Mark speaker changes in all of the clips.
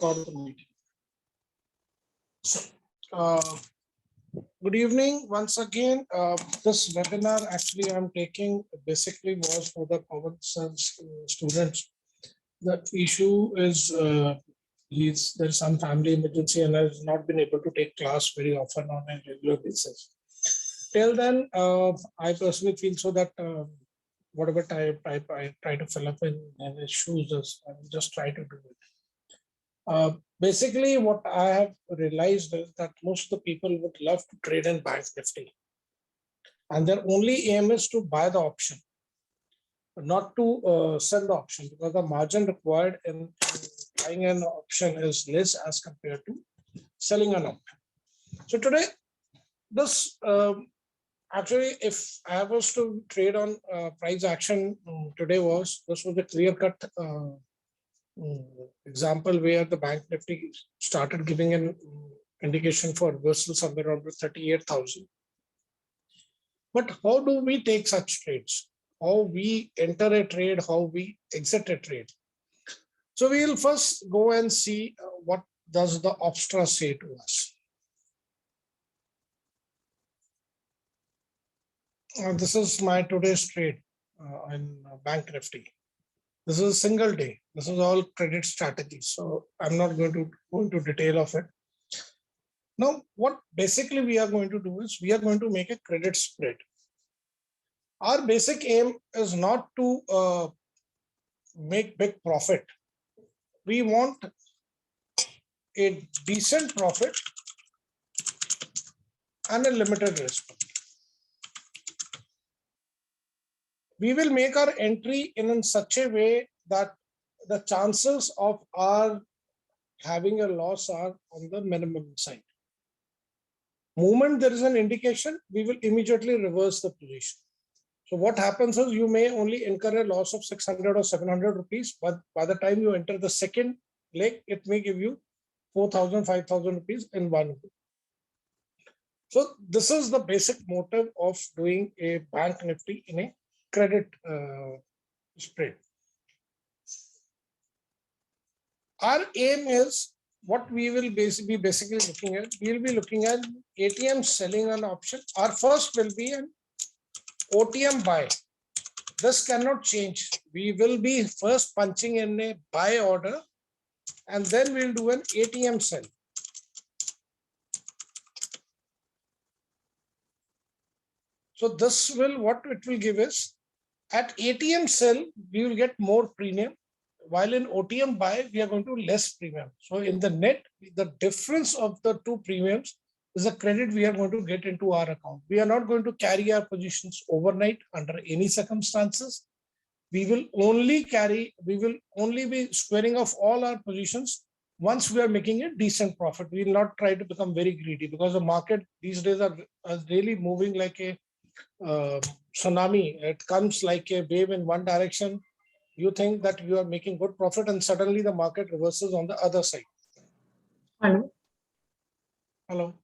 Speaker 1: record the meeting. So, good evening once again. This webinar actually I'm taking basically was for the common sense students. The issue is there's some family emergency and has not been able to take class very often on a regular basis. Till then, I personally feel so that whatever type I try to fill up in his shoes, I will just try to do it. Basically, what I have realized is that most of the people would love to trade in bank nifty, and their only aim is to buy the option, not to sell the option, because the margin required in buying an option is less as compared to selling an option. So today, this actually, if I was to trade on price action today, this was a clear-cut example where the bank nifty started giving an indication for reversal somewhere around 38,000. But how do we take such trades? How we enter a trade, how we exit a trade? So we will first go and see what does the Opstra say to us. This is my today's trade in bank nifty. This is a single day. This is all credit strategy. So I'm not going to go into detail of it. Now, what basically we are going to do is we are going to make a credit spread. Our basic aim is not to make big profit. We want a decent profit and a limited risk. We will make our entry in such a way that the chances of our having a loss are on the minimum side. Moment there is an indication, we will immediately reverse the position. So what happens is you may only incur a loss of 600 or 700 rupees, but by the time you enter the second leg, it may give you 4,000, 5,000 rupees in one go. So this is the basic motive of doing a bank nifty in a credit spread. Our aim is what we will be basically looking at. We will be looking at ATM selling an option. Our first will be an OTM buy. This cannot change. We will be first punching in a buy order and then we'll do an ATM sell. So this will, what it will give is, at ATM sell, we will get more premium, while in OTM buy, we are going to less premium. So in the net, the difference of the two premiums is a credit we are going to get into our account. We are not going to carry our positions overnight under any circumstances. We will only be squaring off all our positions once we are making a decent profit. We will not try to become very greedy, because the market these days are really moving like a tsunami. It comes like a wave in one direction. You think that you are making good profit and suddenly the market reverses on the other side.
Speaker 2: Hello.
Speaker 1: Hello.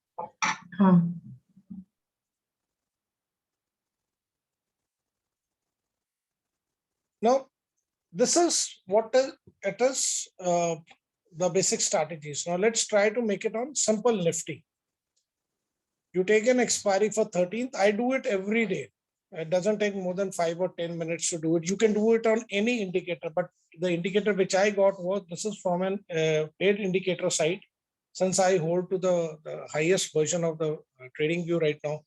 Speaker 1: Now, this is what it is, the basic strategies. Now, let's try to make it on simple nifty. You take an expiry for 13th. I do it every day. It doesn't take more than 5 or 10 minutes to do it. You can do it on any indicator, but the indicator which I got was, this is from an paid indicator site. Since I hold to the highest version of the trading view right now,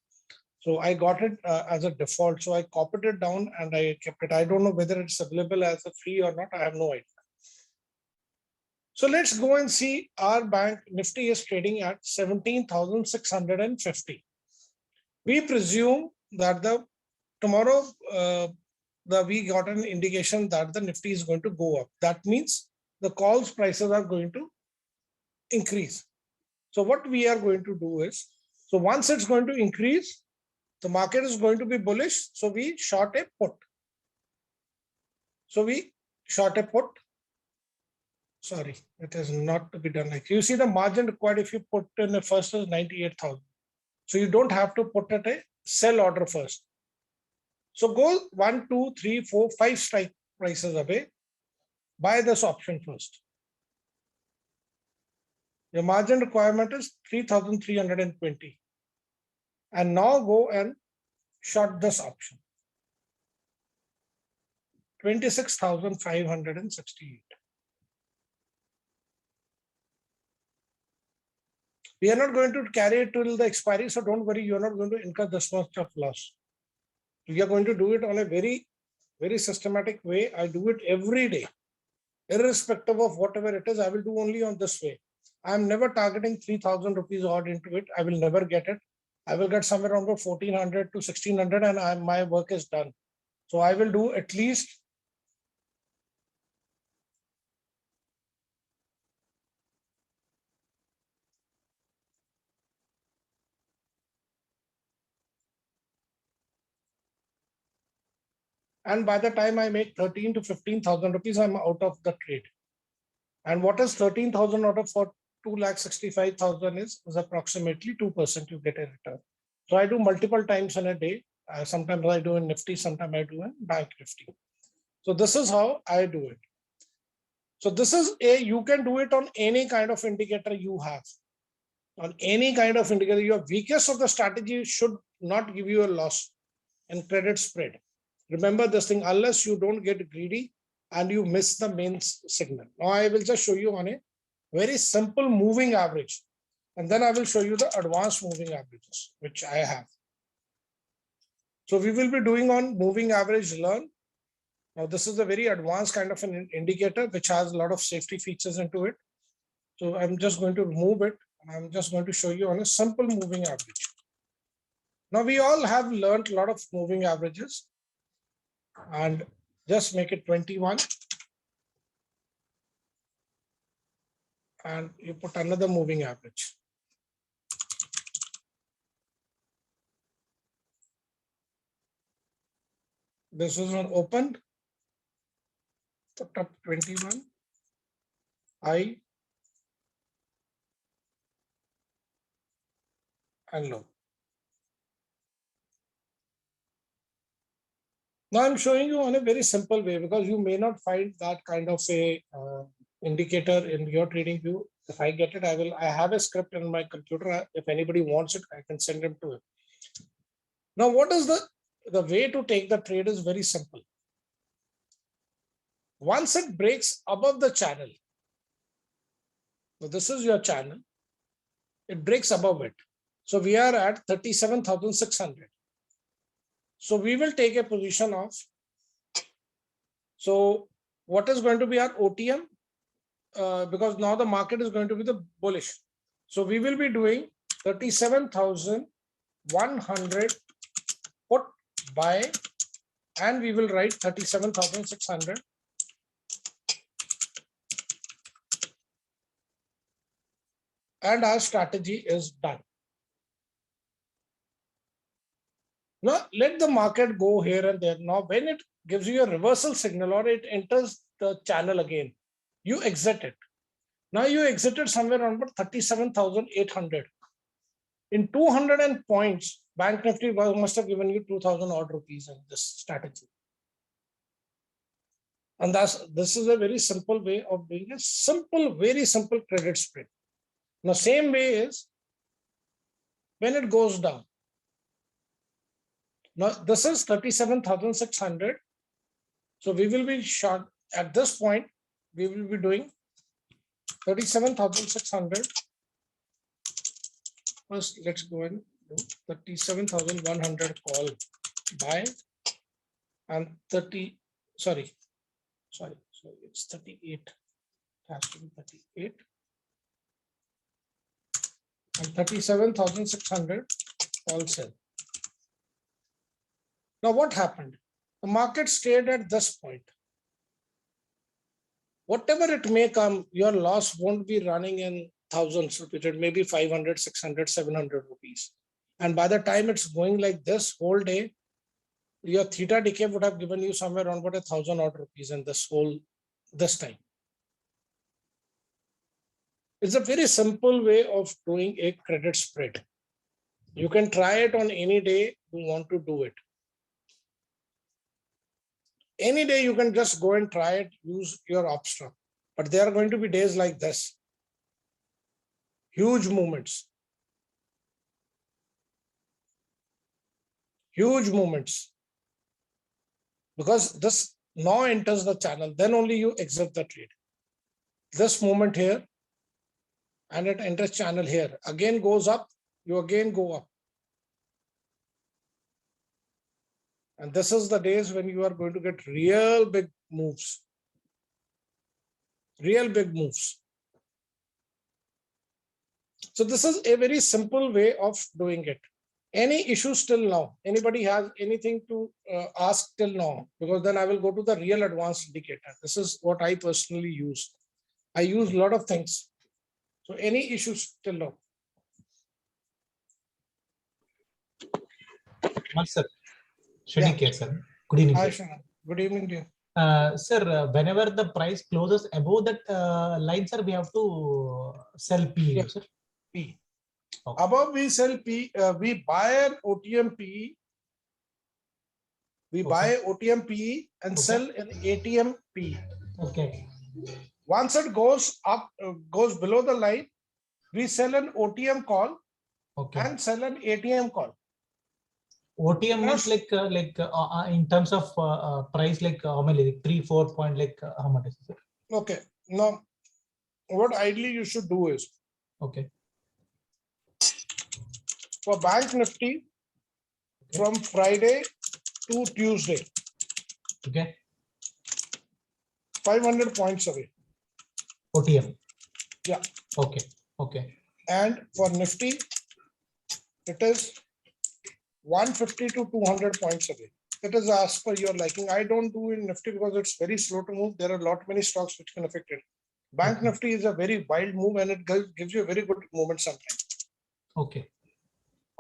Speaker 1: so I got it as a default. So I copied it down and I kept it. I don't know whether it's available as a free or not. I have no idea. So let's go and see our bank nifty is trading at 17,650. We presume that tomorrow we got an indication that the nifty is going to go up. That means the calls prices are going to increase. So what we are going to do is, so once it's going to increase, the market is going to be bullish. So we short a put. So we short a put. Sorry, it is not to be done like you see the margin required if you put in the first is 98,000. So you don't have to put at a sell order first. So go 1, 2, 3, 4, 5 strike prices away. Buy this option first. Your margin requirement is 3,320. And now go and short this option. 26,568. We are not going to carry it till the expiry, so don't worry, you are not going to incur this much of loss. We are going to do it on a very, very systematic way. I do it every day, irrespective of whatever it is. I will do only on this way. I am never targeting 3,000 rupees odd into it. I will never get it. I will get somewhere around 1,400 to 1,600, and my work is done. So I will do at least. And by the time I make 13 to 15,000 rupees, I'm out of the trade. And what is 13,000 out of 2,65,000 is approximately 2% you get a return. So I do multiple times in a day. Sometimes I do in Nifty, sometimes I do in Bank Nifty. So this is how I do it. So this is you can do it on any kind of indicator you have. On any kind of indicator, your weakest of the strategy should not give you a loss in credit spread. Remember this thing, unless you don't get greedy and you miss the main signal. Now I will just show you on a very simple moving average. And then I will show you the advanced moving averages, which I have. So we will be doing on moving average learn. Now this is a very advanced kind of an indicator, which has a lot of safety features into it. So I'm just going to remove it. And I'm just going to show you on a simple moving average. Now we all have learned a lot of moving averages. And just make it 21. And you put another moving average. This is one opened. Put up 21. High and low. Now I'm showing you on a very simple way, because you may not find that kind of a indicator in your trading view. If I get it, I have a script in my computer. If anybody wants it, I can send them to it. Now, what is the way to take the trade is very simple. Once it breaks above the channel, so this is your channel, it breaks above it. So we are at 37,600. So we will take a position of, so what is going to be our OTM? Because now the market is going to be the bullish. So we will be doing 37,100 put buy, and we will write 37,600. And our strategy is done. Now let the market go here and there. Now when it gives you a reversal signal or it enters the channel again, you exit it. Now you exited somewhere around 37,800. In 200 points, Bank Nifty must have given you 2,000 odd rupees in this strategy. And this is a very simple way of doing a simple, very simple credit spread. Now same way is when it goes down. Now this is 37,600. So we will be short at this point. We will be doing 37,600. First, let's go and do 37,100 call buy, and sorry, it's 38. It has to be 38. And 37,600 call sell. Now what happened? The market stayed at this point. Whatever it may come, your loss won't be running in thousands rupees. It may be 500, 600, 700 rupees. And by the time it's going like this whole day, your theta decay would have given you somewhere around about 1,000 odd rupees in this time. It's a very simple way of doing a credit spread. You can try it on any day you want to do it. Any day you can just go and try it, use your option. But there are going to be days like this. Huge movements. Huge movements. Because this now enters the channel, then only you exit the trade. This movement here, and it enters channel here. Again goes up, you again go up. And this is the days when you are going to get real big moves. Real big moves. So this is a very simple way of doing it. Any issues till now? Anybody has anything to ask till now? Because then I will go to the real advanced indicator. This is what I personally use. I use a lot of things. So any issues till now?
Speaker 3: Sir, Shanik here, sir. Good evening.
Speaker 1: Hi,
Speaker 3: Sir.
Speaker 1: Shanak. Good evening, dear.
Speaker 3: Sir, whenever the price closes above that line, sir, we have to sell P.
Speaker 1: Yeah.
Speaker 3: Sir.
Speaker 1: P.
Speaker 3: Okay.
Speaker 1: Above we sell P, we buy an OTM PE. We buy OTM PE and sell an ATM PE.
Speaker 3: Okay.
Speaker 1: Once it goes up, goes below the line, we sell an OTM call and sell an ATM call.
Speaker 3: OTM means like in terms of price, like how many, like 3-4 point, like how much is it?
Speaker 1: Okay. Now, what ideally you should do is, for Bank Nifty, from Friday to Tuesday, 500 points away.
Speaker 3: OTM.
Speaker 1: Yeah.
Speaker 3: Okay.
Speaker 1: And for Nifty, it is 150 to 200 points away. It is as per your liking. I don't do in Nifty because it's very slow to move. There are a lot many stocks which can affect it. Bank Nifty is a very wild move and it gives you a very good movement sometimes.
Speaker 3: Okay.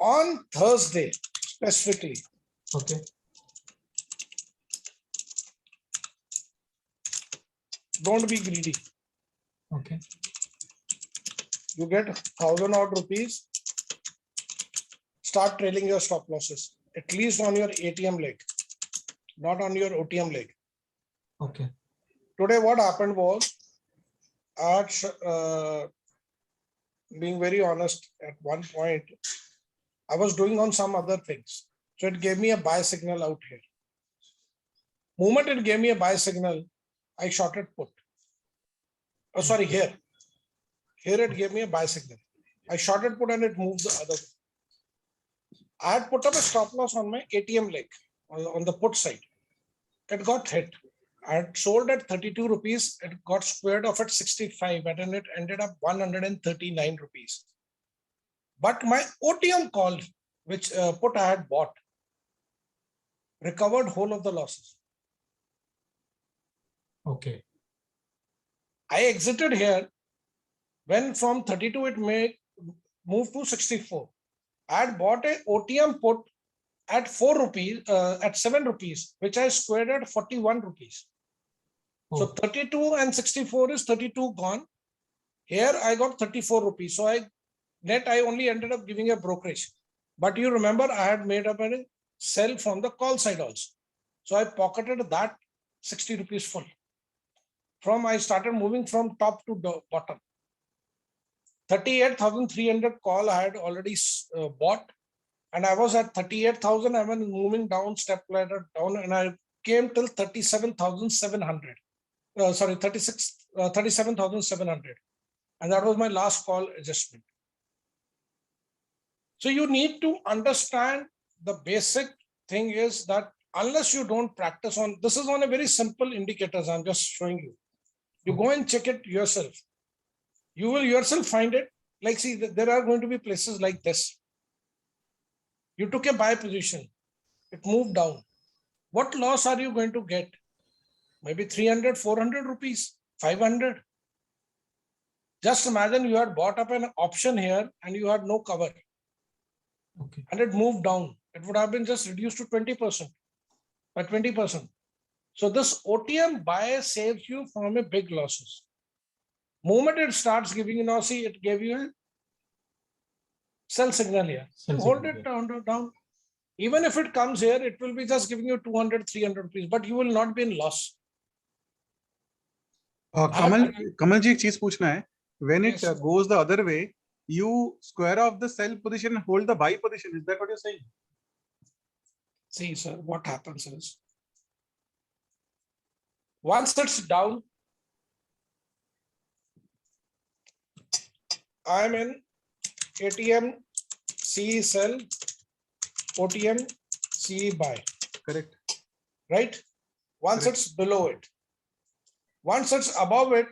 Speaker 1: On Thursday, specifically. Don't be greedy. You get 1,000 odd rupees. Start trailing your stop losses, at least on your ATM leg, not on your OTM leg. Today, what happened was, being very honest, at one point, I was doing on some other things. So it gave me a buy signal out here. Moment it gave me a buy signal, I shorted put. Oh, sorry, here. Here it gave me a buy signal. I shorted put and it moved the other way. I had put up a stop loss on my ATM leg on the put side. It got hit. I had sold at 32 rupees. It got squared off at 65 and it ended up 139 rupees. But my OTM call, which put I had bought, recovered whole of the losses. I exited here when from 32 it may move to 64. I had bought a OTM put at 4 rupees, at 7 rupees, which I squared at 41 rupees. So 32 and 64 is 32 gone. Here I got 34 rupees. So I only ended up giving a brokerage. But you remember I had made up a sell from the call side also. So I pocketed that 60 rupees full. I started moving from top to bottom. 38,300 call I had already bought. And I was at 38,000. I was moving down, step ladder down, and I came till 37,700. 37,700. And that was my last call adjustment. So you need to understand the basic thing is that unless you don't practice on, this is on a very simple indicators. I'm just showing you. You go and check it yourself. You will yourself find it. Like, see, there are going to be places like this. You took a buy position. It moved down. What loss are you going to get? Maybe 300, 400 rupees, 500. Just imagine you had bought up an option here and you had no cover. And it moved down. It would have been just reduced to 20%, by 20%. So this OTM buy saves you from a big losses. Moment it starts giving you, now see, it gave you a sell signal here. Hold it down. Even if it comes here, it will be just giving you 200, 300 rupees, but you will not be in loss.
Speaker 4: कमल जी एक चीज पूछना है. When it goes the other way, you square off the sell position and hold the buy position. Is that what you're saying?
Speaker 1: See, sir, what happens is once it's down, I'm in ATM CE sell, OTM CE buy.
Speaker 4: Correct.
Speaker 1: Right? Once
Speaker 4: Correct.
Speaker 1: it's below it. Once it's above it,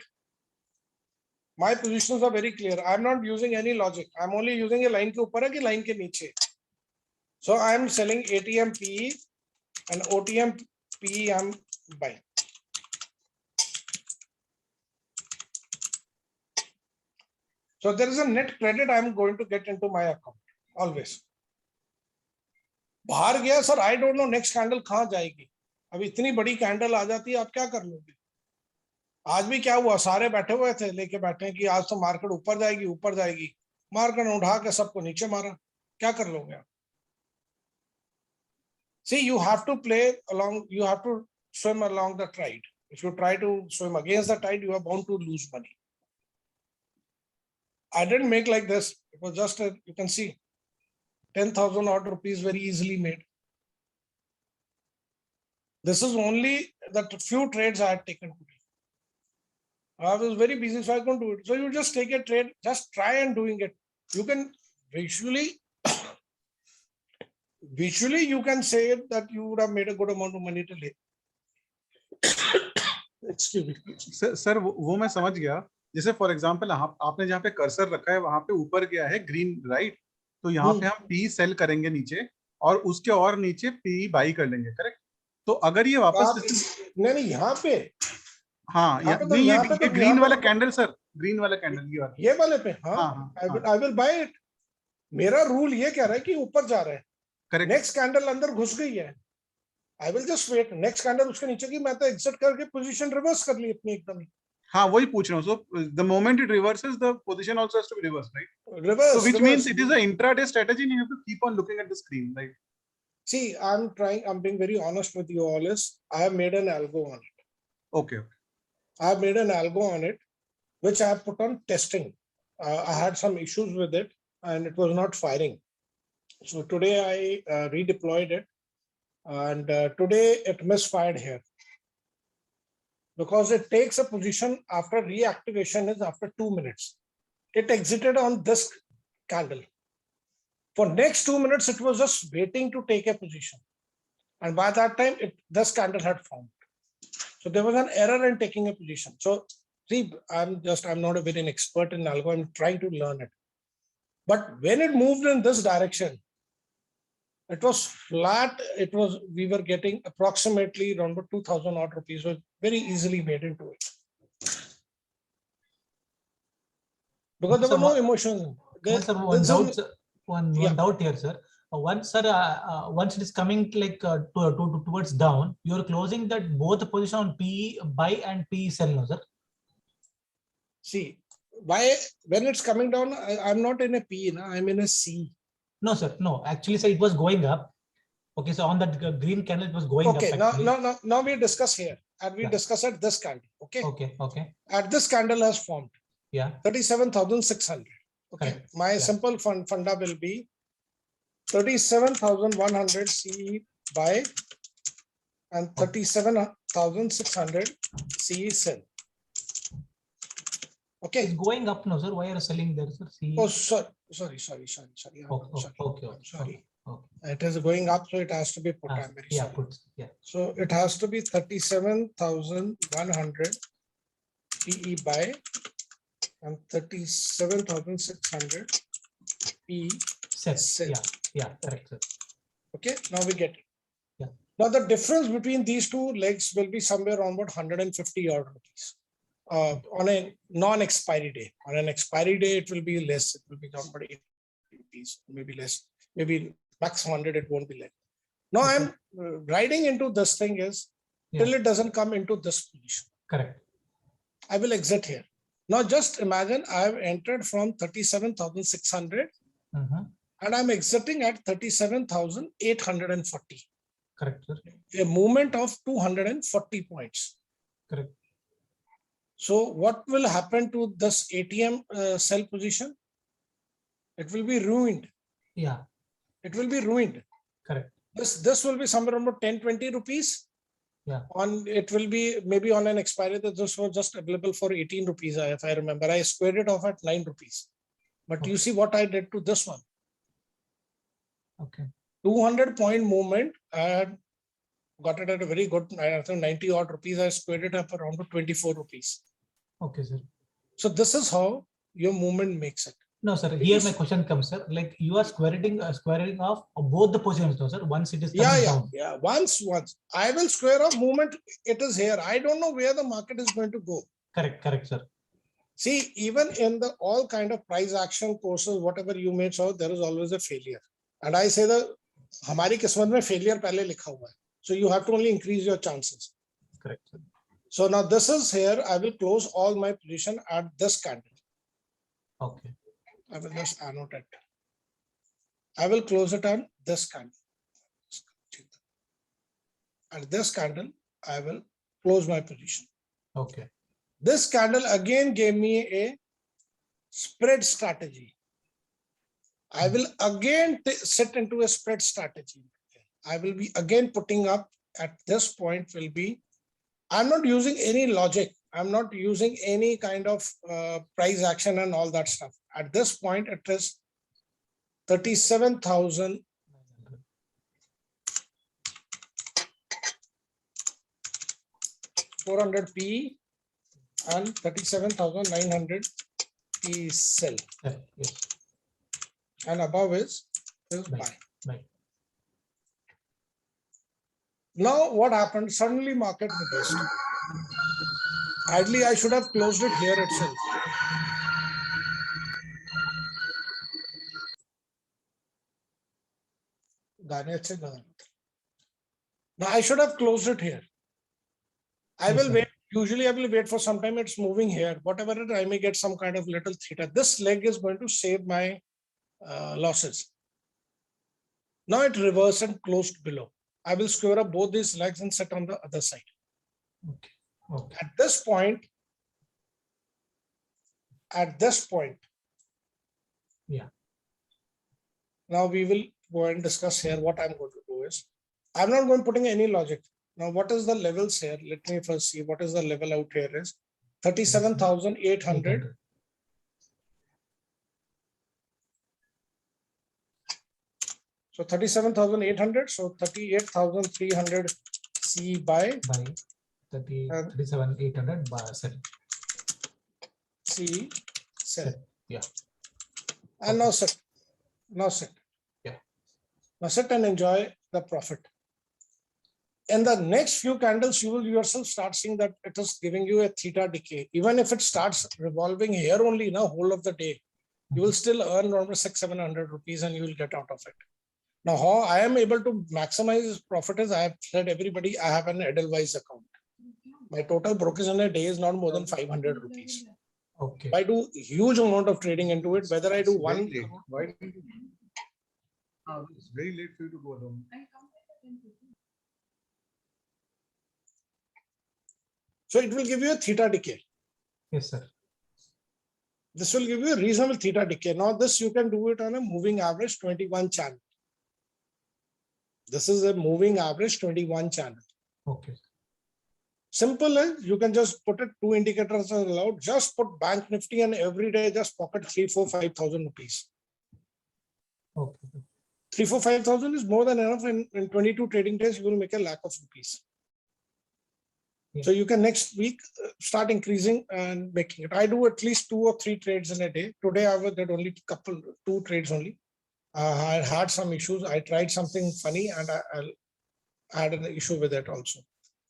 Speaker 1: my positions are very clear. I'm not using any logic. I'm only using a line ke upar hai ki line ke niche. So I'm selling ATM PE and OTM PE I'm buying. So there is a net credit I'm going to get into my account always. बाहर गया sir, I don't know next candle कहाँ जाएगी. अब इतनी बड़ी candle आ जाती है, आप क्या कर लोगे? आज भी क्या हुआ, सारे बैठे हुए थे, लेके बैठे हैं कि आज तो मार्केट ऊपर जाएगी, मार्केट ने उठा के सबको नीचे मारा. क्या कर लोगे आप? See, you have to play along, you have to swim along the tide. If you try to swim against the tide, you are bound to lose money. I didn't make like this. It was just a, you can see 10,000 odd rupees very easily made. This is only the few trades I had taken today. I was very busy, so I couldn't do it. So you just take a trade, just try and doing it. You can visually you can say that you would have made a good amount of money today. Excuse me.
Speaker 4: Sir वो मैं समझ गया. जैसे for example आपने जहाँ पे cursor रखा है वहां पे ऊपर गया है ग्रीन, राइट? तो यहाँ पे हम पी सेल करेंगे नीचे और उसके और नीचे पी बाई कर लेंगे, करेक्ट? तो अगर ये वापस
Speaker 1: नहीं यहाँ पे,
Speaker 4: हाँ नहीं ये ग्रीन वाला कैंडल सर, ग्रीन वाला कैंडल
Speaker 1: ये वाले पे, हाँ आई विल बाय इट. मेरा रूल ये कह रहा है कि ऊपर जा रहा है, करेक्ट. नेक्स्ट कैंडल अंदर घुस गई है, I will just wait. Next candle उसके नीचे की, मैं तो एग्जिट करके पोजीशन रिवर्स कर ली अपनी एकदम.
Speaker 4: हाँ वही पूछ रहा हूँ. So the moment it reverses, the position also has to be reversed, right?
Speaker 1: Reverse.
Speaker 4: So which means it is an intraday strategy, and you have to keep on looking at the screen, right?
Speaker 1: See, I'm being very honest with you all. I have made an algo on it.
Speaker 4: Okay.
Speaker 1: I have made an algo on it, which I have put on testing. I had some issues with it, and it was not firing. So today I redeployed it, and today it misfired here. Because it takes a position after reactivation is after 2 minutes. It exited on this candle. For next 2 minutes, it was just waiting to take a position. And by that time, this candle had formed. So there was an error in taking a position. So see, I'm not a very expert in algo. I'm trying to learn it. But when it moved in this direction, it was flat. We were getting approximately around 2,000 odd rupees. So very easily made into it. Because there were no emotions.
Speaker 3: One doubt here, sir. Once it is coming like towards down, you are closing that both the position on PE buy and PE sell, no, sir?
Speaker 1: See, when it's coming down, I'm not in a PE, I'm in a C.
Speaker 3: No, sir. No, actually, sir, it was going up. Okay, so on that green candle, it was going up.
Speaker 1: Okay, now we discuss here, and we discuss at this candle. Okay.
Speaker 3: Okay.
Speaker 1: At this candle has formed.
Speaker 3: Yeah.
Speaker 1: 37,600. Okay.
Speaker 3: Correct.
Speaker 1: My simple funda will be 37,100 CE buy and 37,600 CE sell. Okay.
Speaker 3: It's going up now, sir. Why are you selling there, sir?
Speaker 1: Oh, sorry. Okay. It is going up, so it has to be put. I'm very sorry. So it has to be 37,100 PE buy and 37,600 PE sell.
Speaker 3: Yeah, correct, sir.
Speaker 1: Okay, now we get it.
Speaker 3: Yeah.
Speaker 1: Now the difference between these two legs will be somewhere around about 150 odd rupees. On a non-expiry day. On an expiry day, it will be less. It will be around about 80 rupees, maybe less. Maybe max 100, it won't be less. Now I'm riding into this thing till it doesn't come into this position.
Speaker 3: Correct.
Speaker 1: I will exit here. Now just imagine I have entered from 37,600 and I'm exiting at 37,840.
Speaker 3: Correct, sir.
Speaker 1: A movement of 240 points.
Speaker 3: Correct.
Speaker 1: So what will happen to this ATM sell position? It will be ruined.
Speaker 3: Yeah,
Speaker 1: It will be ruined.
Speaker 3: correct.
Speaker 1: This will be somewhere around 10-20 rupees.
Speaker 3: Yeah.
Speaker 1: It will be maybe on an expiry that this was just available for 18 rupees. If I remember, I squared it off at 9 rupees. But you see what I did to this one.
Speaker 3: Okay.
Speaker 1: 200 point movement. I had got it at a very good, I think 90 odd rupees. I squared it up around to 24 rupees.
Speaker 3: Okay, sir.
Speaker 1: So this is how your movement makes it.
Speaker 3: No, sir. Here my question comes, sir. Like you are squaring off both the positions, no, sir. Once it is coming down.
Speaker 1: Yeah. Once I will square off movement. It is here. I don't know where the market is going to go.
Speaker 3: Correct, sir.
Speaker 1: See, even in the all kind of price action courses, whatever you may show, there is always a failure. And I say that हमारी किस्मत में failure पहले लिखा हुआ है. So you have to only increase your chances.
Speaker 3: Correct, sir.
Speaker 1: So now this is here. I will close all my position at this candle.
Speaker 3: Okay.
Speaker 1: I will just annotate. I will close it on this candle. At this candle, I will close my position.
Speaker 3: Okay.
Speaker 1: This candle again gave me a spread strategy. I will again sit into a spread strategy. I will be again putting up at this point will be, I'm not using any logic. I'm not using any kind of price action and all that stuff. At this point, it is 37,000. 400 P and 37,900 P sell.
Speaker 3: Yes.
Speaker 1: And above is buy.
Speaker 3: Buy.
Speaker 1: Now what happened? Suddenly market reversed. Ideally, I should have closed it here itself. Now I should have closed it here. I will wait. Usually I will wait for some time. It's moving here. Whatever it, I may get some kind of little theta. This leg is going to save my losses. Now it reversed and closed below. I will square up both these legs and sit on the other side.
Speaker 3: Okay. Okay.
Speaker 1: At this point,
Speaker 3: Yeah.
Speaker 1: now we will go and discuss here. What I'm going to do is, I'm not going putting any logic. Now, what is the levels here? Let me first see what is the level out here is 37,800. So 37,800. So 38,300 C buy.
Speaker 3: 37,800 sell.
Speaker 1: C sell.
Speaker 3: Yeah.
Speaker 1: And now sit. Now sit.
Speaker 3: Yeah.
Speaker 1: Now sit and enjoy the profit. In the next few candles, you will yourself start seeing that it is giving you a theta decay. Even if it starts revolving here only now, whole of the day, you will still earn around 600-700 rupees and you will get out of it. Now, how I am able to maximize profit is I have said everybody, I have an Edelweiss account. My total brokerage in a day is not more than 500 rupees.
Speaker 3: Okay.
Speaker 1: I do huge amount of trading into it, whether I do one.
Speaker 4: Why? It's very late for you to go alone.
Speaker 1: So it will give you a theta decay.
Speaker 3: Yes, sir.
Speaker 1: This will give you a reasonable theta decay. Now this you can do it on a moving average 21 channel. This is a moving average 21 channel.
Speaker 3: Okay.
Speaker 1: Simple as you can just put it, two indicators are allowed. Just put bank nifty and every day just pocket 3, 4, 5,000 rupees.
Speaker 3: Okay.
Speaker 1: 3, 4, 5,000 is more than enough. In 22 trading days, you will make a lakh of rupees.
Speaker 3: Yeah.
Speaker 1: So you can next week start increasing and making it. I do at least 2 or 3 trades in a day. Today I did only 2 trades only. I had some issues. I tried something funny and I had an issue with it also.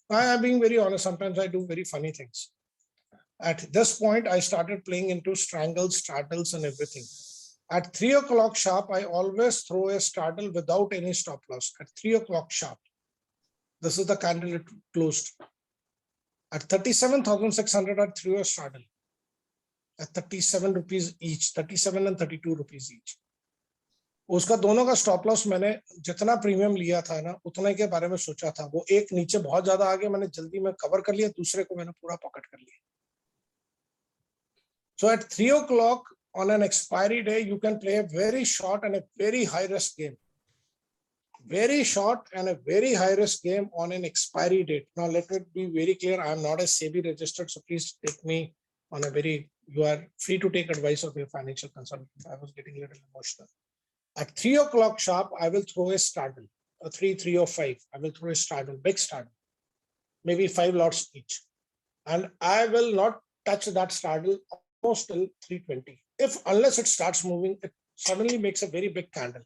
Speaker 1: I am being very honest. Sometimes I do very funny things. At this point, I started playing into strangles, straddles and everything. At 3 o'clock sharp, I always throw a straddle without any stop loss. At 3 o'clock sharp. This is the candle it closed. At 37,600, I threw a straddle. At 37 rupees each, 37 and 32 rupees each. उसका दोनों का stop loss मैंने जितना premium लिया था ना उतने के बारे में सोचा था वो एक नीचे बहुत ज्यादा आगे मैंने जल्दी में कवर कर लिया दूसरे को मैंने पूरा पॉकेट कर लिया. So at 3 o'clock on an expiry day, you can play a very short and a very high risk game. Very short and a very high risk game on an expiry date. Now, let it be very clear. I am not a SEBI registered, so please take me on a very, you are free to take advice of your financial consultant. I was getting a little emotional. At 3 o'clock sharp, I will throw a straddle, a 3, 3 or 5. I will throw a straddle, big straddle, maybe 5 lots each. And I will not touch that straddle almost till 320. If unless it starts moving, it suddenly makes a very big candle.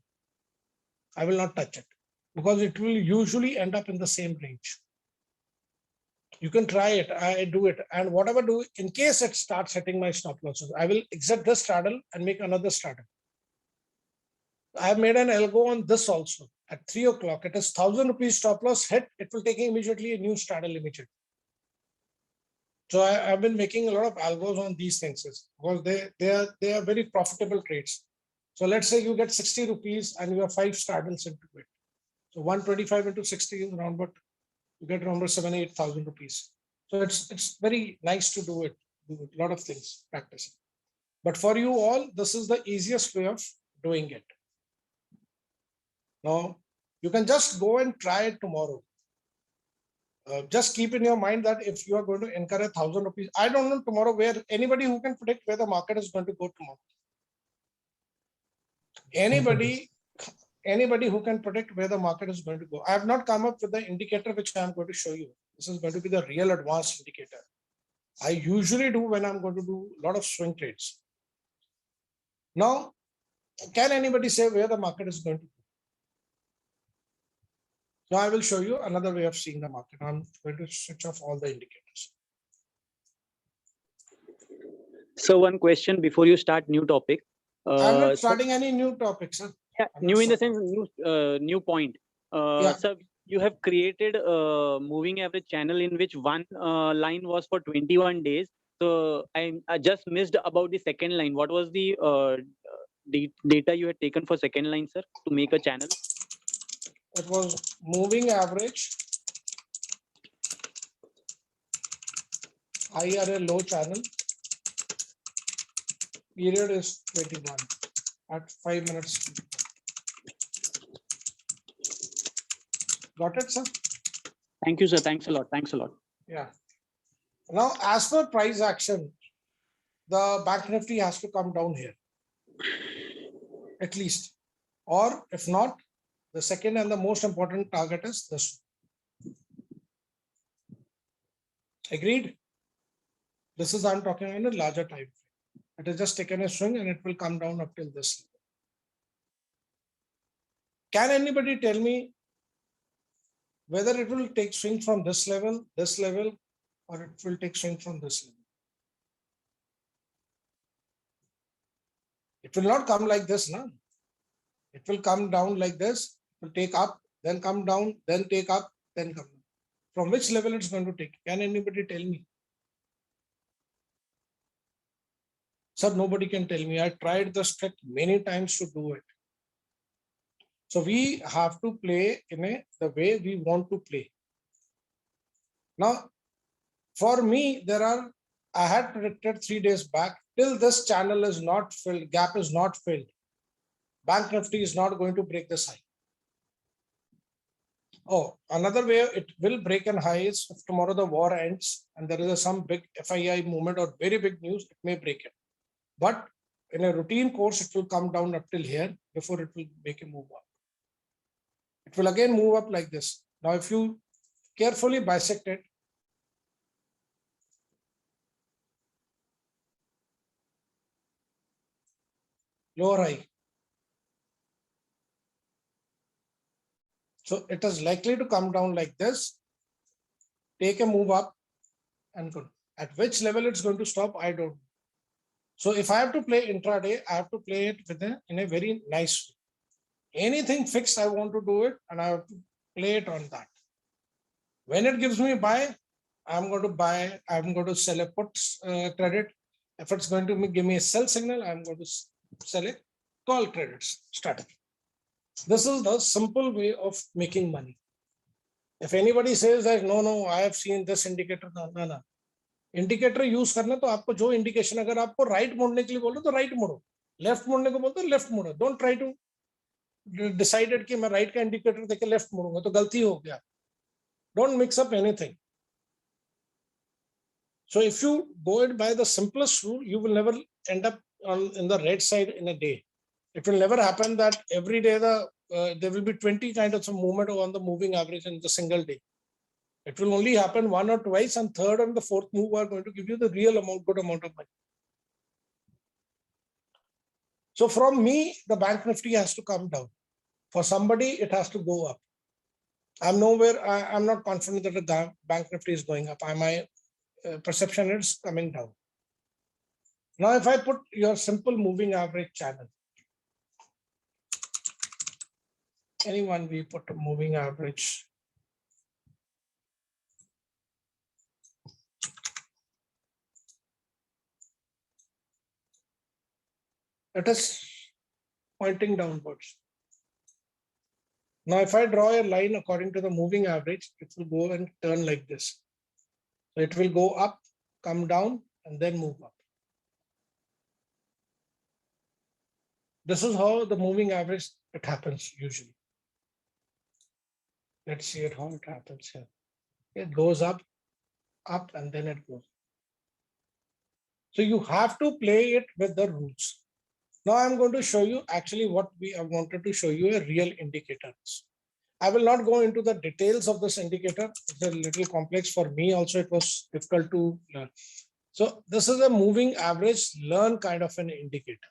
Speaker 1: I will not touch it because it will usually end up in the same range. You can try it. I do it. And whatever do, in case it starts hitting my stop losses, I will exit this straddle and make another straddle. I have made an algo on this also. At 3 o'clock, it is 1,000 rupees stop loss hit. It will take immediately a new straddle immediately. So I have been making a lot of algos on these things because they are very profitable trades. So let's say you get 60 rupees and you have 5 straddles into it. So 125 into 60 is around, but you get around 7,000-8,000 rupees. So it's very nice to do it. Do a lot of things, practice. But for you all, this is the easiest way of doing it. Now, you can just go and try it tomorrow. Just keep in your mind that if you are going to incur 1,000 rupees, I don't know tomorrow where anybody who can predict where the market is going to go tomorrow. Anybody who can predict where the market is going to go. I have not come up with the indicator which I am going to show you. This is going to be the real advanced indicator. I usually do when I'm going to do a lot of swing trades. Now, can anybody say where the market is going to go? Now I will show you another way of seeing the market. I'm going to switch off all the indicators.
Speaker 5: So one question before you start new topic.
Speaker 1: I'm not starting any new topics, sir.
Speaker 5: Yeah, new in the sense new point.
Speaker 1: Yeah.
Speaker 5: So you have created a moving average channel in which one line was for 21 days. So I just missed about the second line. What was the data you had taken for second line, sir, to make a channel?
Speaker 1: It was moving average, IRA low channel, period is 21 at 5 minutes. Got it, sir?
Speaker 5: Thank you, sir. Thanks a lot. Thanks a lot.
Speaker 1: Yeah. Now, as per price action, the Bank Nifty has to come down here, at least. Or if not, the second and the most important target is this. Agreed? This is, I'm talking in a larger time. It has just taken a swing and it will come down up till this. Can anybody tell me whether it will take swing from this level, or it will take swing from this level? It will not come like this, no? It will come down like this, it will take up, then come down, then take up, then come down. From which level it's going to take? Can anybody tell me? Sir, nobody can tell me. I tried this trick many times to do it. So we have to play in the way we want to play. Now, for me, I had predicted 3 days back, till this channel is not filled, gap is not filled, Bank Nifty is not going to break this high. Oh, another way it will break an high is if tomorrow the war ends and there is some big FII movement or very big news, it may break it. But in a routine course, it will come down up till here before it will make a move up. It will again move up like this. Now, if you carefully bisect it, lower high. So it is likely to come down like this, take a move up and go. At which level it's going to stop, I don't know. So if I have to play intraday, I have to play it in a very nice way. Anything fixed, I want to do it and I have to play it on that. When it gives me buy, I'm going to buy, I'm going to sell a put credit. If it's going to give me a sell signal, I'm going to sell a call credits strategy. This is the simple way of making money. If anybody says that, no, I have seen this indicator, no. Indicator use करना तो आपको जो indication, अगर आपको right मोड़ने के लिए बोलो तो राइट मोड़ो, लेफ्ट मोड़ने को बोलते लेफ्ट मोड़ो. डोंट ट्राई टू डिसाइडेड कि मैं राइट का इंडिकेटर देके लेफ्ट मोड़ूंगा तो गलती हो गया. Don't mix up anything. So if you go it by the simplest rule, you will never end up in the red side in a day. It will never happen that every day there will be 20 kinds of movement on the moving average in the single day. It will only happen one or twice, and third and the fourth move are going to give you the real amount, good amount of money. So from me, the bank nifty has to come down. For somebody, it has to go up. I'm not confident that the bank nifty is going up. My perception is coming down. Now, if I put your simple moving average channel, anyone we put a moving average. It is pointing downwards. Now, if I draw a line according to the moving average, it will go and turn like this. So it will go up, come down, and then move up. This is how the moving average, it happens usually. Let's see it, how it happens here. It goes up, and then it goes. So you have to play it with the rules. Now I'm going to show you actually what I wanted to show you a real indicator. I will not go into the details of this indicator. It's a little complex for me also. It was difficult to learn. So this is a moving average learn kind of an indicator.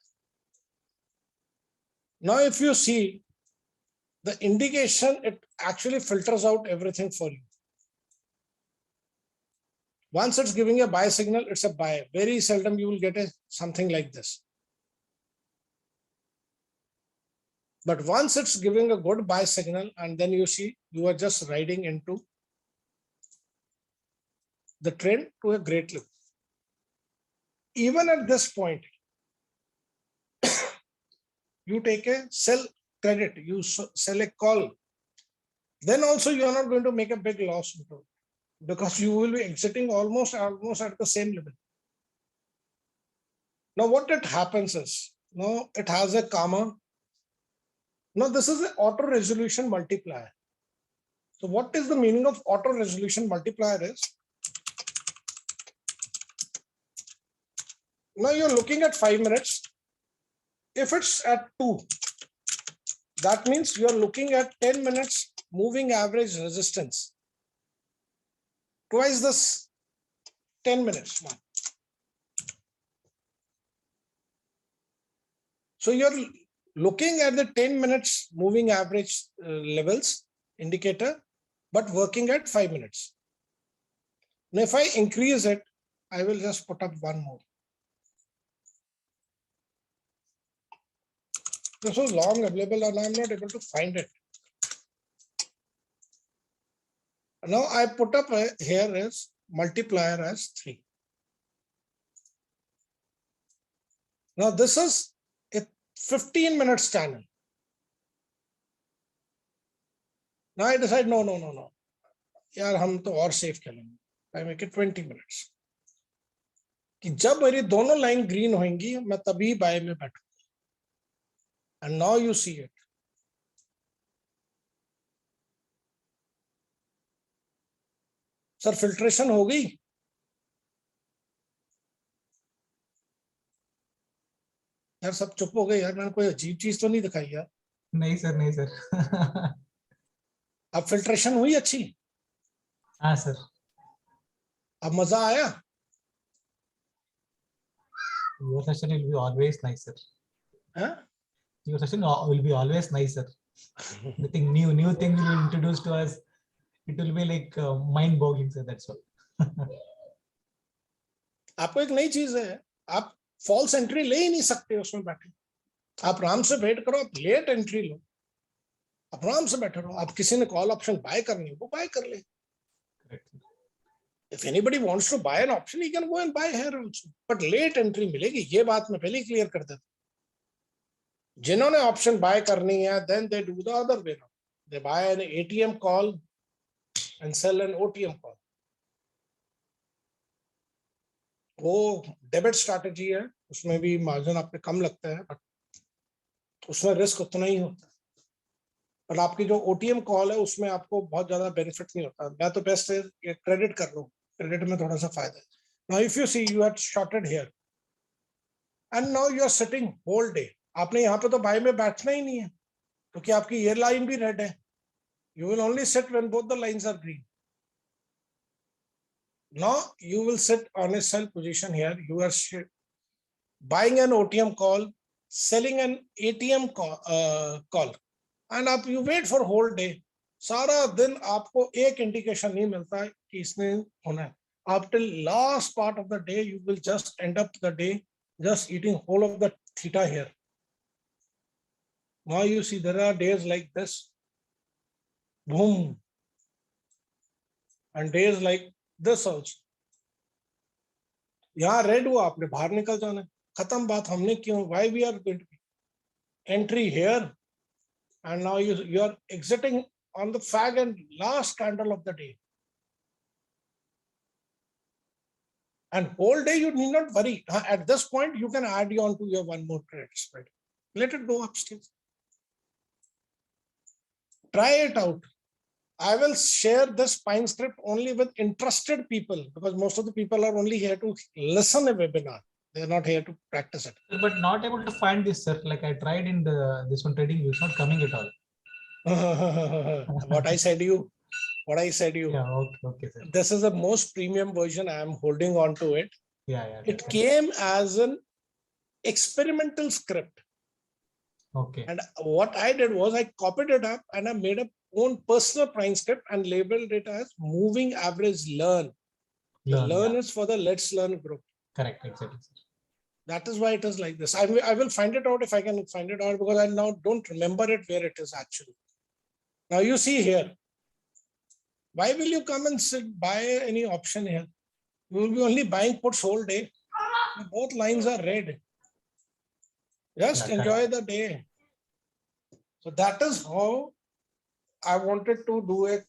Speaker 1: Now, if you see the indication, it actually filters out everything for you. Once it's giving a buy signal, it's a buy. Very seldom you will get something like this. But once it's giving a good buy signal, and then you see you are just riding into the trend to a great level. Even at this point, you take a sell credit, you sell a call, then also you are not going to make a big loss into it, because you will be exiting almost at the same level. Now what it happens is, now it has a comma. Now this is an auto resolution multiplier. So what is the meaning of auto resolution multiplier is, now you're looking at 5 minutes. If it's at 2, that means you're looking at 10 minutes moving average resistance. Twice this 10 minutes. So you're looking at the 10 minutes moving average levels indicator, but working at 5 minutes. Now, if I increase it, I will just put up one more. This was long available and I'm not able to find it. Now I put up here is multiplier as 3. Now this is a 15 minutes channel. Now I decide no. यार हम तो और safe खेलेंगे. I make it 20 minutes. कि जब मेरी दोनों line green होंगी मैं तभी बाय में बैठूंगा. And now you see it. Sir filtration हो गई? यार सब चुप हो गए यार, मैंने कोई अजीब चीज तो नहीं दिखाई यार.
Speaker 3: नहीं सर.
Speaker 1: अब फिल्ट्रेशन हुई अच्छी?
Speaker 3: हाँ सर.
Speaker 1: अब मजा आया?
Speaker 3: Your session will be always nice, sir.
Speaker 1: Huh?
Speaker 3: Your session will be always nice, sir. Nothing new things will be introduced to us. It will be like mind-boggling, sir. That's all.
Speaker 1: आपको एक नई चीज है, आप false entry ले ही नहीं सकते उसमें बैठे. आप आराम से वेट करो, आप लेट एंट्री लो, आप आराम से बैठे रहो. आप किसी ने कॉल ऑप्शन बाय करनी है वो बाय कर ले. If anybody wants to buy an option, he can go and buy here also. But late entry मिलेगी, ये बात मैं पहले ही क्लियर कर देता. जिन्होंने ऑप्शन बाय करनी है, then they do the other way around. They buy an ATM call and sell an OTM call. वो डेबिट स्ट्रैटेजी है, उसमें भी मार्जिन आप पे कम लगता है, बट उसमें रिस्क उतना ही होता है। पर आपकी जो ओटीएम कॉल है उसमें आपको बहुत ज्यादा बेनिफिट नहीं होता। मैं तो बेस्ट है क्रेडिट कर लो, क्रेडिट में थोड़ा सा फायदा है। Now if you see you had shorted here and now you are sitting whole day, आपने यहाँ पे तो बाय में बैठना ही नहीं है क्योंकि आपकी ये लाइन भी रेड है। You will only sit when both the lines are green. Now you will sit on a sell position here. You are buying an OTM call, selling an ATM call, and आप you wait for whole day. सारा दिन आपको एक indication नहीं मिलता है कि इसने होना है. After last part of the day, you will just end up the day just eating whole of the theta here. Now you see there are days like this, boom, and days like this also. यहाँ red हुआ, आपने बाहर निकल जाना है, खत्म बात. हमने क्यों, why we are entry here and now you are exiting on the fag and last candle of the day, and whole day you need not worry. At this point you can add on to your one more credit spread, let it go upstairs, try it out. I will share this Pine script only with interested people because most of the people are only here to listen a webinar. They are not here to practice it.
Speaker 3: But not able to find this, sir. Like I tried in this one trading, it's not coming at all.
Speaker 1: What I said you.
Speaker 3: Yeah, okay, sir.
Speaker 1: This is the most premium version. I am holding on to it.
Speaker 3: Yeah.
Speaker 1: It came as an experimental script.
Speaker 3: Okay.
Speaker 1: And what I did was I copied it up and I made a own personal Pine script and labeled it as moving average learn. Learn is for the Let's Learn group.
Speaker 3: Correct, exactly.
Speaker 1: That is why it is like this. I will find it out if I can find it out because I now don't remember it where it is actually. Now you see here. Why will you come and buy any option here? You will be only buying puts whole day. Both lines are red. Just enjoy the day. So that is how I wanted to do it.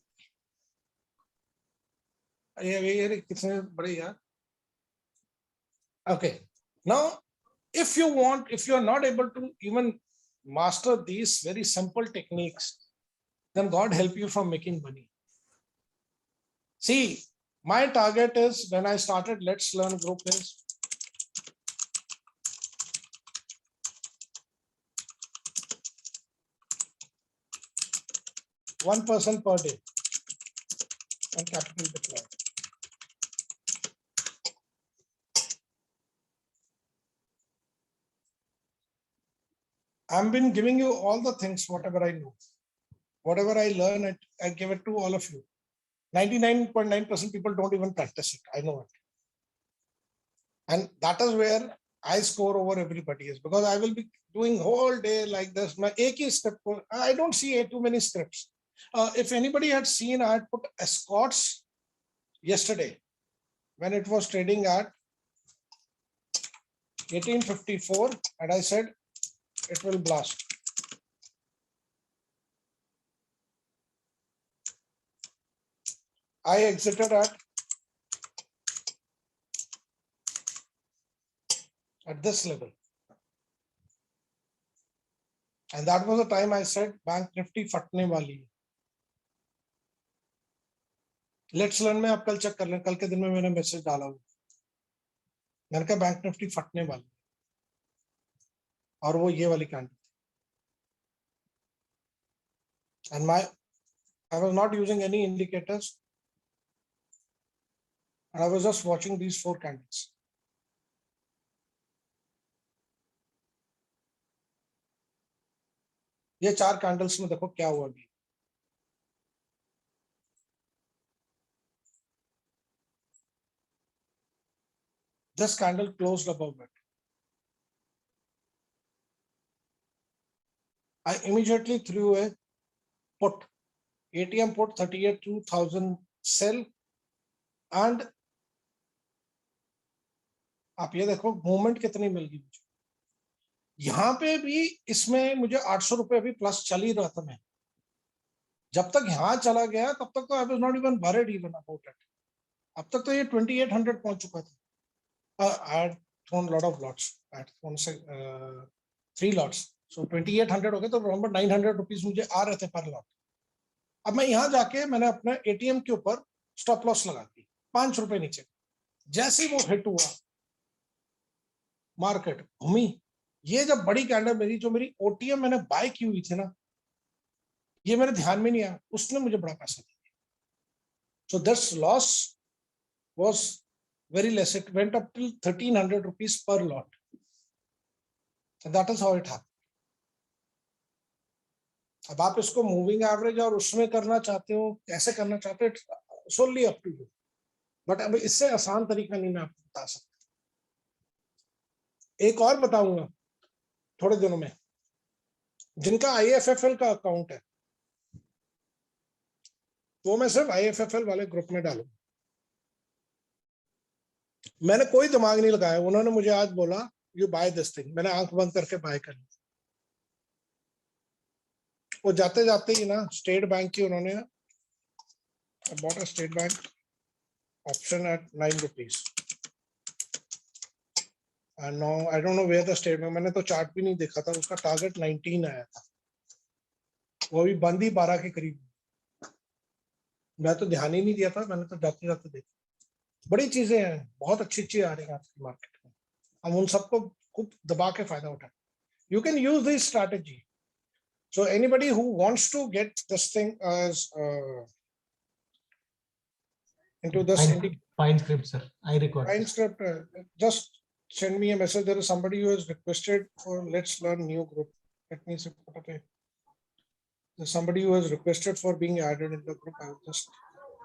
Speaker 1: Okay. Now, if you are not able to even master these very simple techniques, then God help you from making money. See, my target is when I started Let's Learn group is one person per day and capital deployed. I've been giving you all the things, whatever I know, whatever I learn, I give it to all of you. 99.9% people don't even practice it. I know it. And that is where I score over everybody is because I will be doing whole day like this. My AK script, I don't see too many scripts. If anybody had seen, I had put escorts yesterday when it was trading at 1854 and I said it will blast. I exited at this level. And that was the time I said Bank Nifty फटने वाली है. Let's Learn में आप कल check कर लें, कल के दिन में मैंने मैसेज डाला हुआ, मैंने कहा बैंक निफ्टी फटने वाली और वो ये वाली candle. And I was not using any indicators. And I was just watching these 4 candles. ये 4 कैंडल्स में देखो क्या हुआ अभी. This candle closed above it. I immediately threw a put, ATM put 38,000 sell, and आप ये देखो मूवमेंट कितनी मिल गई मुझे. यहाँ पे भी इसमें मुझे 800 रुपए अभी प्लस चल ही रहा था. मैं जब तक यहाँ चला गया तब तक तो I was not even worried even about it. अब तक तो ये 2800 पहुंच चुका था. I had thrown a lot of lots. I had thrown say 3 lots. So 2800 हो गए, तो around 900 rupees मुझे आ रहे थे per lot. अब मैं यहाँ जाके मैंने अपने एटीएम के ऊपर स्टॉप लॉस लगा दी 5 रुपए नीचे. जैसे ही वो हिट हुआ, मार्केट घूमी. ये जब बड़ी कैंडल मेरी जो मेरी ओटीएम मैंने बाय की हुई थी ना, ये मेरे ध्यान में नहीं आया, उसने मुझे बड़ा पैसा दिया. So this loss was very less. It went up till 1300 rupees per lot. So that is how it happened. अब आप इसको मूविंग एवरेज और उसमें करना चाहते हो, कैसे करना चाहते हो, solely up to you. But अब इससे आसान तरीका नहीं मैं आपको बता सकता. एक और बताऊंगा थोड़े दिनों में. जिनका IFFL का अकाउंट है, वो मैं सिर्फ IFFL वाले ग्रुप में डालूंगा. मैंने कोई दिमाग नहीं लगाया. उन्होंने मुझे आज बोला यू बाय दिस थिंग, मैंने आंख बंद करके बाय कर लिया. वो जाते जाते ही ना स्टेट बैंक की उन्होंने bought a State Bank option at 9 rupees. And no I don't know where the State Bank, मैंने तो चार्ट भी नहीं देखा था. उसका टारगेट 19 आया था, वो भी बंद ही 12 के करीब. मैं तो ध्यान ही नहीं दिया था, मैंने तो जाते जाते देखा. बड़ी चीजें हैं, बहुत अच्छी चीज आ रही है आज की मार्केट में. हम उन सबको खूब दबा के फायदा उठाएं. You can use this strategy. So anybody who wants to get this thing as into this
Speaker 3: Fine script, sir. I record.
Speaker 1: fine script, just send me a message. There is somebody who has requested for let's learn new group. Let me see. There's somebody who has requested for being added in the group.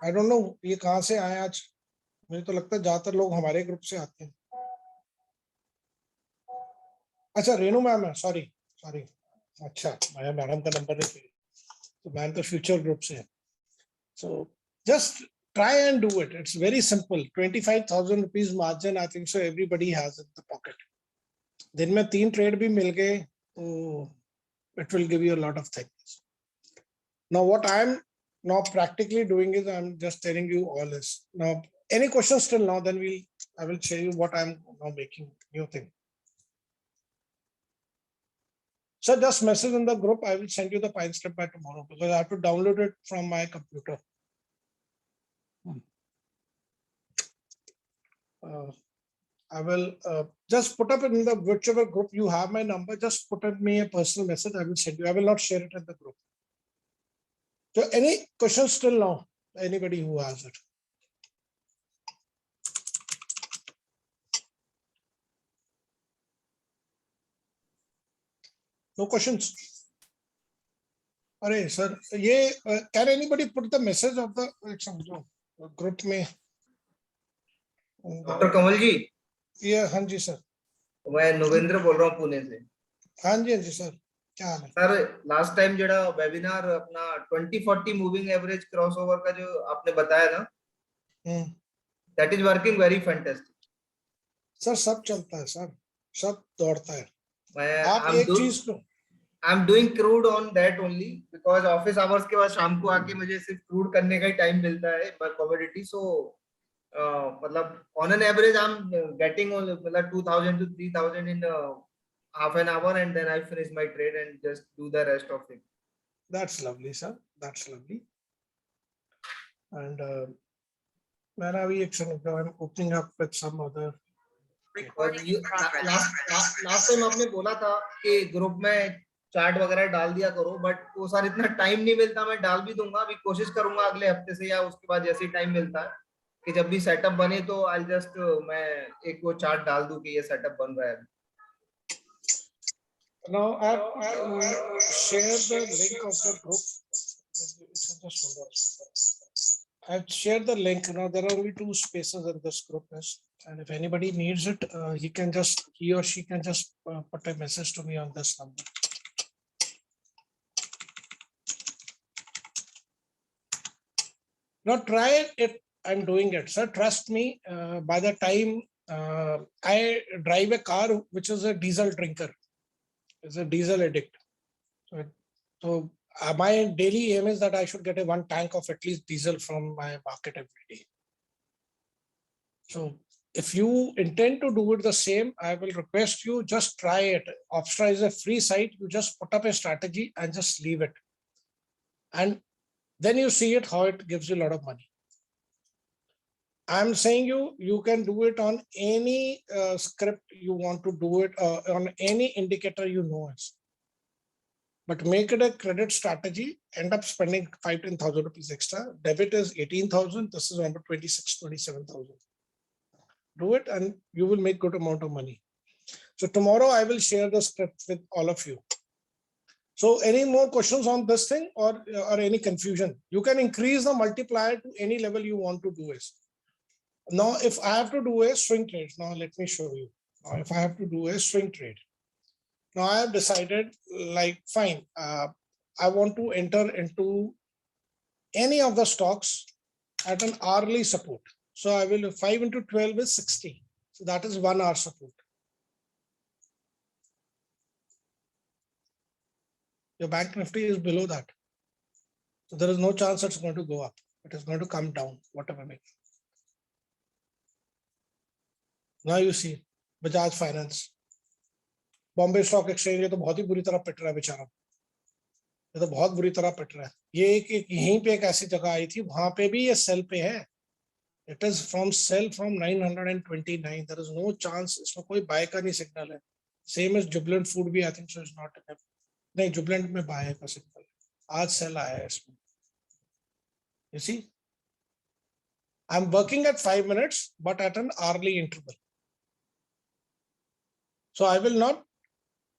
Speaker 1: I don't know ये कहाँ से आया आज. मुझे तो लगता है ज्यादातर लोग हमारे ग्रुप से आते हैं. अच्छा रेनू मैम है, सॉरी. अच्छा माया मैडम का नंबर है, तो मैम तो फ्यूचर ग्रुप से है. So just try and do it. It's very simple. 25,000 rupees margin I think so everybody has in the pocket. दिन में 3 ट्रेड भी मिल गए तो it will give you a lot of things. Now what I am now practically doing is I'm just telling you all this. Now any questions till now, then I will show you what I'm now making new thing. So just message in the group. I will send you the file script by tomorrow because I have to download it from my computer. I will just put up in the whichever group you have my number. Just put up me a personal message. I will send you. I will not share it in the group. So any questions till now? Anybody who has it? No questions? अरे sir ये can anybody put the message of the group में?
Speaker 6: Doctor कमल जी,
Speaker 1: ये हाँ जी sir.
Speaker 6: मैं नवेंद्र बोल रहा हूँ पुणे से.
Speaker 1: हाँ जी सर, क्या हाल है?
Speaker 6: सर लास्ट टाइम जड़ा वेबिनार अपना 2040 मूविंग एवरेज क्रॉसओवर का जो आपने बताया ना, that is working very fantastic.
Speaker 1: Sir सब चलता है सर, सब दौड़ता है.
Speaker 6: मैं
Speaker 1: आप एक चीज को
Speaker 6: I am doing crude on that only because office hours के बाद शाम को आके मुझे सिर्फ क्रूड करने का ही टाइम मिलता है पर कमोडिटी. सो मतलब on an average I am getting मतलब 2000 to 3000 in half an hour and then I finish my trade and just do the rest of it.
Speaker 1: That's lovely, sir. That's lovely. And man, I'm opening up with some other.
Speaker 6: Last time आपने बोला था कि group में chart वगैरह डाल दिया करो, but वो सर इतना टाइम नहीं मिलता. मैं डाल भी दूंगा, अभी कोशिश करूंगा अगले हफ्ते से या उसके बाद जैसे ही टाइम मिलता है कि जब भी सेटअप बने तो आई जस्ट मैं एक वो चार्ट डाल दूं कि ये सेटअप बन रहा है.
Speaker 1: Now I've shared the link of the group. I've shared the link. Now there are only 2 spaces in this group, and if anybody needs it, he or she can just put a message to me on this number. Now try it. I'm doing it, sir. Trust me. By the time I drive a car which is a diesel drinker, is a diesel addict. So my daily aim is that I should get 1 tank of at least diesel from my market every day. So if you intend to do it the same, I will request you just try it. Opstra is a free site. You just put up a strategy and just leave it. And then you see it, how it gives you a lot of money. I'm saying you can do it on any script you want to do it, on any indicator you know is. But make it a credit strategy, end up spending 5,000-10,000 rupees extra. Debit is 18,000. This is under 26,000-27,000. Do it and you will make good amount of money. So tomorrow I will share the script with all of you. So any more questions on this thing or any confusion? You can increase the multiplier to any level you want to do is. Now, if I have to do a swing trade, now let me show you. Now, if I have to do a swing trade, now I have decided, like, fine, I want to enter into any of the stocks at an hourly support. So I will 5 into 12 is 60. So that is 1 hour support. Your bank nifty is below that. So there is no chance it's going to go up. It is going to come down, whatever may. Now you see Bajaj Finance, Bombay Stock Exchange, ये तो बहुत ही बुरी तरह पिट रहा है बेचारा, ये तो बहुत बुरी तरह पिट रहा है. ये एक यहीं पे एक ऐसी जगह आई थी, वहां पे भी ये सेल पे है. It is from sell from 929. There is no chance. इसमें कोई बाय का नहीं सिग्नल है. Same as Jubilant Food भी I think so is not. नहीं, Jubilant में बाय का सिग्नल. आज सेल आया है इसमें. You see, I'm working at 5 minutes, but at an hourly interval. So I will not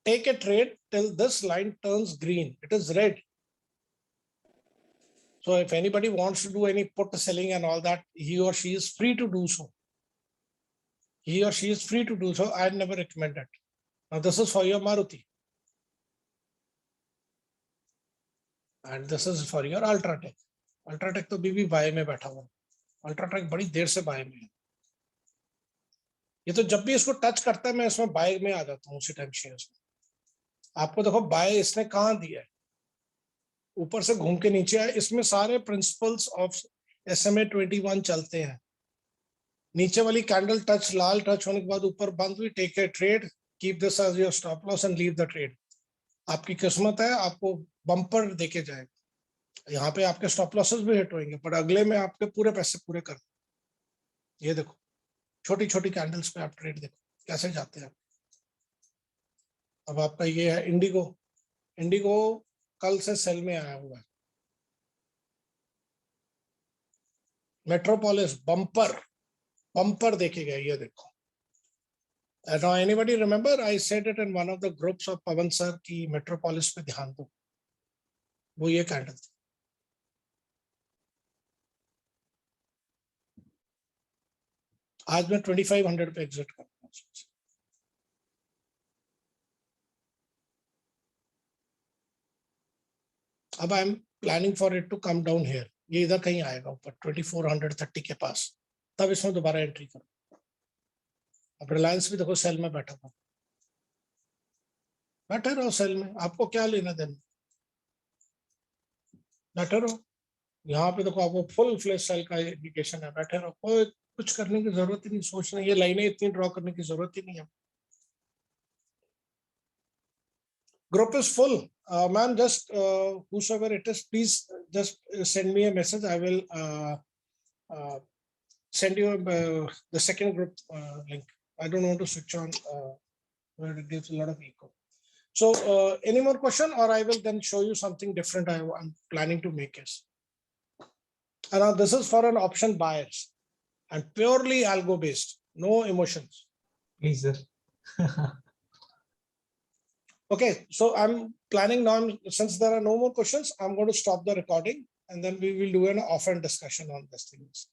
Speaker 1: take a trade till this line turns green. It is red. So if anybody wants to do any put selling and all that, he or she is free to do so. He or she is free to do so. I never recommend it. Now this is for your Maruti. And this is for your Ultratech. Ultratech तो भी buy में बैठा हुआ. Ultratech बड़ी देर से buy में है. ये तो जब भी इसको टच करता है मैं इसमें बाय में आ जाता हूँ उसी टाइम शेयर्स में. आपको देखो बाय इसने कहाँ दिया है, ऊपर से घूम के नीचे आए. इसमें सारे प्रिंसिपल्स ऑफ SMA 21 चलते हैं. नीचे वाली कैंडल टच, लाल टच होने के बाद ऊपर बंद हुई, take a trade, keep this as your stop loss and leave the trade. आपकी किस्मत है, आपको बम्पर देके जाएगा. यहाँ पे आपके स्टॉप लॉसेस भी हिट होंगे, पर अगले में आपके पूरे पैसे पूरे कर. ये देखो छोटी छोटी कैंडल्स पे आप ट्रेड देखो कैसे जाते हैं. अब आपका ये है इंडिगो. इंडिगो कल से सेल में आया हुआ है. मेट्रोपोलिस बम्पर बम्पर देखेगा. ये देखो. Now anybody remember I said it in one of the groups of Pawan sir की मेट्रोपोलिस पे ध्यान दो. वो ये कैंडल थी. आज मैं 2500 पे एग्जिट कर रहा हूँ. अब I am planning for it to come down here. ये इधर कहीं आएगा ऊपर 2430 के पास, तब इसमें दोबारा एंट्री करो. अब रिलायंस भी देखो सेल में बैठा हुआ. बैठे रहो सेल में, आपको क्या लेना देना, बैठे रहो. यहाँ पे देखो आपको फुल फ्लैश सेल का इंडिकेशन है. बैठे रहो, कोई कुछ करने की जरूरत ही नहीं. सोचना ये लाइनें इतनी ड्रॉ करने की जरूरत ही नहीं है. Group is full. Ma'am, just whosoever it is, please just send me a message. I will send you the second group link. I don't want to switch on where it gives a lot of echo. So any more question, or I will then show you something different I'm planning to make is. And now this is for an option buyers and purely algo based, no emotions.
Speaker 3: Please, sir.
Speaker 1: Okay, so I'm planning now, since there are no more questions, I'm going to stop the recording and then we will do an offline discussion on these things.